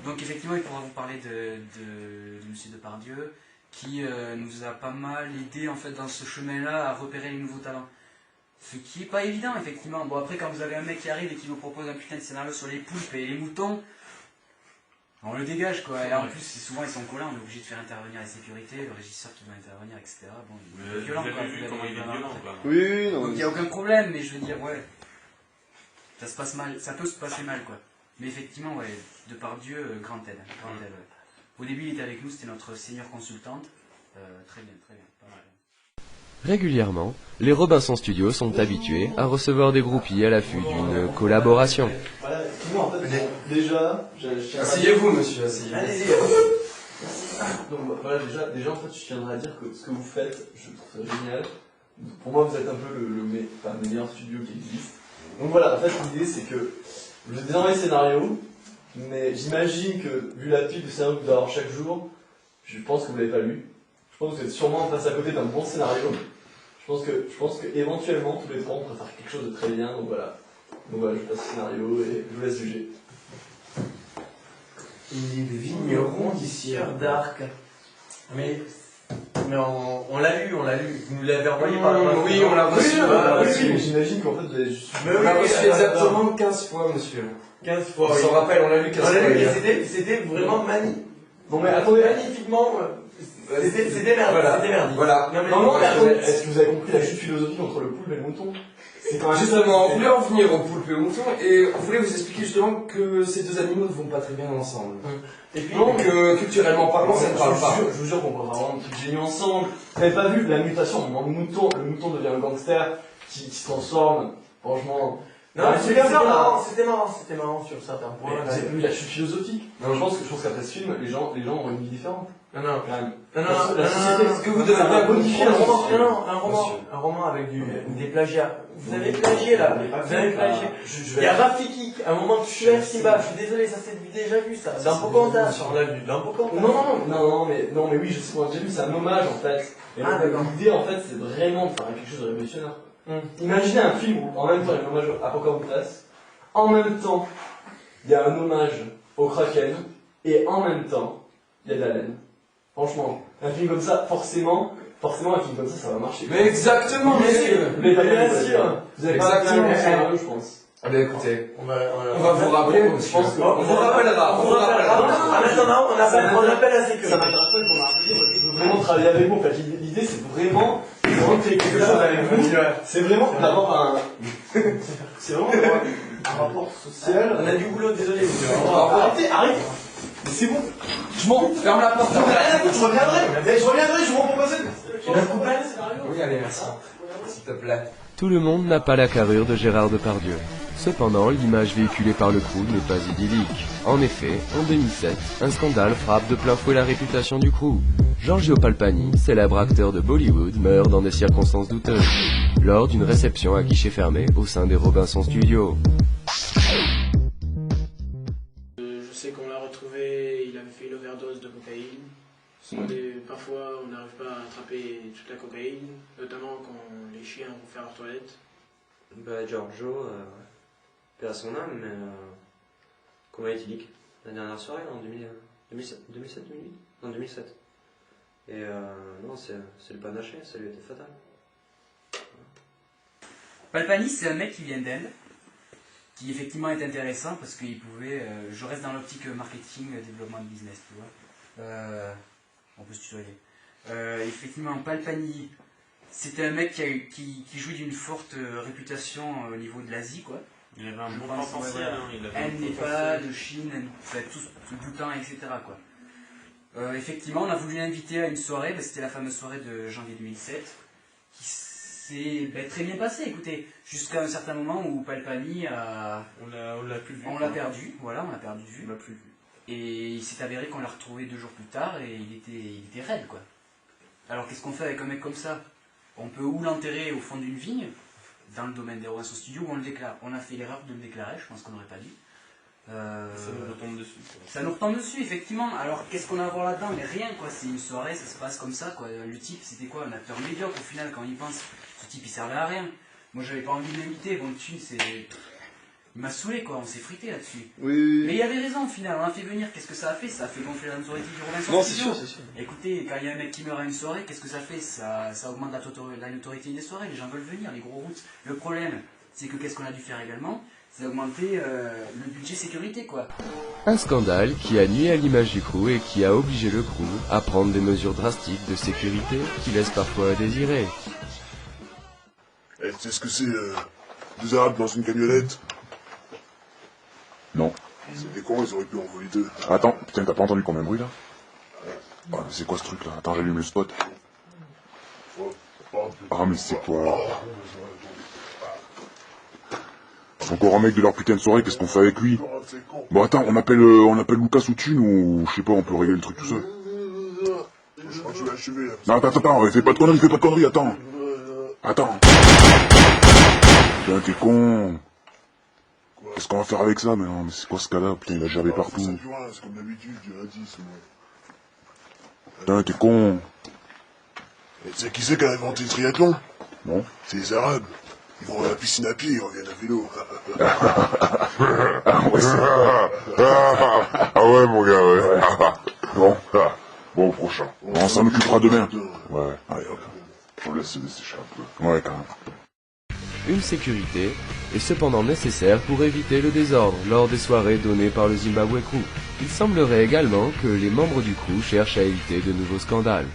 Donc effectivement, il pourra vous parler de Monsieur Depardieu, qui nous a pas mal aidé en fait dans ce chemin-là à repérer les nouveaux talents. Ce qui est pas évident, effectivement. Bon, après, quand vous avez un mec qui arrive et qui vous propose un putain de scénario sur les poulpes et les moutons, on le dégage, quoi. Et en plus, souvent, ils sont collants, on est obligé de faire intervenir les sécurités, le régisseur qui va intervenir, etc. Bon, il est violent, quoi. Comment il est violent, quoi. Oui, non. Donc, il n'y a aucun problème, mais je veux dire, ouais. Ça se passe mal, ça peut se passer mal, quoi. Mais effectivement, ouais, Depardieu, grande aide. Grande aide, ouais. Au début, il était avec nous, c'était notre senior consultante. Très bien, pas mal. Régulièrement, les Robinson Studios sont habitués à recevoir des groupies à l'affût d'une collaboration. Voilà, moi, en fait, déjà, Asseyez-vous, monsieur, asseyez-vous. Allez-y. Donc voilà, déjà en fait, je tiendrais à dire que ce que vous faites, je trouve ça génial. Pour moi, vous êtes un peu le meilleur studio qui existe. Donc voilà, en fait, l'idée c'est que vous avez envoyé le scénario, mais j'imagine que, vu la pile de scénario que vous devez avoir chaque jour, je pense que vous l'avez pas lu. Je pense que vous êtes sûrement face à côté d'un bon scénario. Je pense que éventuellement, tous les trois, on pourrait faire quelque chose de très bien. Donc voilà, je passe le scénario et je vous laisse juger. Il est le vigneron du sieur d'Arc. Mais on l'a lu. Vous nous l'avez envoyé par la poste. Oui, on l'a reçu. Oui, Mais j'imagine qu'en fait, vous avez juste... Mais on l'a reçu exactement 15 fois, monsieur. 15 fois, On s'en rappelle, on l'a lu 15 fois. C'était vraiment magnifique. Bon, mais attendez. Magnifiquement. C'était merdique. Voilà. Non, mais attendez. Est-ce que vous avez compris la chute philosophique entre le poulpe et le mouton? C'est quand même... Justement, on voulait en venir au poulpe et au mouton et on voulait vous expliquer justement que ces deux animaux ne vont pas très bien ensemble. Et puis, Donc, culturellement parlant, ça ne parle pas. Je vous jure qu'on peut vraiment un truc génial ensemble. Vous n'avez pas vu la mutation, le mouton devient un gangster qui se transforme, franchement... Non, c'était marrant sur certains points. Vous avez vu la chute philosophique? Non, je pense qu'après ce film, les gens ont une vie différente. Non, Quand même. la société, ce que vous devez bien modifier un roman avec des plagiats. Vous avez plagié là, vous avez plagié. Il y a Rafiki, à un moment tueur Simba, je suis désolé, ça c'est déjà vu ça. Dans Pocahontas, on l'a vu, dans Pocahontas. Non, mais oui, je sais qu'on a déjà vu, c'est un hommage en fait. Et l'idée en fait, c'est vraiment de faire quelque chose de révolutionnaire. Imaginez un film où en même temps il y a un hommage à Pocahontas, en même temps il y a un hommage au Kraken, et en même temps il y a de la laine. Franchement, un film comme ça, forcément un film comme ça va marcher. Mais exactement, monsieur. Vous avez pas Exactement, scénario, je pense. Ah ben écoutez, on va vous rappeler, monsieur. On vous rappellera. En attendant, on appelle la sécurité. Ça m'intéresse pas qu'on a appelé, je veux vraiment travailler avec vous. En fait, l'idée c'est vraiment de créer quelque chose avec vous. C'est vraiment d'avoir un rapport social. On a du boulot, désolé. Arrêtez. Mais c'est bon. Je m'en ferme la porte. Je reviendrai, je vous proposer. Tu vas couper le scénario? Oui, allez, merci. S'il te plaît. Tout le monde n'a pas la carrure de Gérard Depardieu. Cependant, l'image véhiculée par le crew n'est pas idyllique. En effet, en 2007, un scandale frappe de plein fouet la réputation du crew. Giorgio Palpani, célèbre acteur de Bollywood, meurt dans des circonstances douteuses, lors d'une réception à guichet fermé au sein des Robinson Studios. Je sais qu'on l'a retrouvé, il avait fait une overdose de cocaïne. Parfois, on n'arrive pas à attraper toute la cocaïne, notamment quand les chiens vont faire leur toilette. Bah, Giorgio, paix à son âme, mais coma éthylique, la dernière soirée, en 2007, 2008 Non, 2007. Et non, c'est le panaché, ça lui a été fatal. Palpani, c'est un mec qui vient d'Inde, qui effectivement est intéressant parce qu'il pouvait... je reste dans l'optique marketing, développement de business, tu vois. On peut se tutoyer. Effectivement, Palpani, c'était un mec qui jouit d'une forte réputation au niveau de l'Asie, quoi. Il avait un bon potentiel. Inde, Népal, Chine, tout Bhoutan, etc., quoi. Effectivement, on a voulu l'inviter à une soirée, c'était la fameuse soirée de janvier 2007, qui s'est très bien passée, écoutez, jusqu'à un certain moment où Palpani a... On l'a plus vu. On l'a perdu, voilà, on l'a perdu de vue. On l'a plus vu. Et il s'est avéré qu'on l'a retrouvé 2 jours plus tard et il était raide, quoi. Alors qu'est-ce qu'on fait avec un mec comme ça? On peut ou l'enterrer au fond d'une vigne, dans le domaine des Robinson Studios, ou on le déclare. On a fait l'erreur de le déclarer, je pense qu'on n'aurait pas dû. Ça nous retombe dessus. Quoi. Ça nous retombe dessus, effectivement. Alors qu'est-ce qu'on a à voir là-dedans? Mais rien, quoi. C'est une soirée, ça se passe comme ça, quoi. Le type, c'était quoi? Un acteur médiocre, au final, quand on y pense. Ce type, il servait à rien. Moi, j'avais pas envie de l'inviter. Bon, le thune, c'est... il m'a saoulé quoi, on s'est frité là-dessus. Oui. Mais il avait raison au final, on a fait venir, qu'est-ce que ça a fait? Ça a fait gonfler la notoriété du Robinson Non, c'est Studio. sûr, c'est sûr. Écoutez, quand il y a un mec qui meurt à une soirée, qu'est-ce que ça fait? Ça augmente la notoriété des soirées, les gens veulent venir, les gros routes. Le problème, c'est que qu'est-ce qu'on a dû faire également? C'est augmenter le budget sécurité quoi. Un scandale qui a nuit à l'image du crew et qui a obligé le crew à prendre des mesures drastiques de sécurité qui laissent parfois à désirer. Eh, tu sais ce que c'est, deux Arabes dans une camionnette? Non. C'est des cons, ils auraient pu en voler deux. Attends, putain, t'as pas entendu combien de bruit là? Oh, mais c'est quoi ce truc là? Attends, j'allume le spot. Ah, mais c'est quoi? C'est encore un mec de leur putain de soirée, qu'est-ce qu'on fait avec lui? Bon, attends, on appelle Lucas ou Thune ou je sais pas, on peut régler le truc tout seul. Je crois que je vais achever là. Non, attends, fais pas de conneries, attends. Attends. Putain, t'es con. Qu'est-ce qu'on va faire avec ça maintenant? Mais c'est quoi ce cas-là? Putain, il a gervé partout. C'est comme d'habitude, je dirais 10. Putain, t'es con. Et tu sais qui c'est qui a inventé le triathlon? Non. C'est les Arabes. Ils vont à la piscine à pied, ils reviennent à vélo. Ah ouais, ah ouais, mon gars, ouais. Bon, bon, prochain. On s'en occupera demain. Ouais, allez hop. On laisse se dessécher un peu. Ouais, quand même. Une sécurité est cependant nécessaire pour éviter le désordre lors des soirées données par le Zimbabwe Crew. Il semblerait également que les membres du crew cherchent à éviter de nouveaux scandales.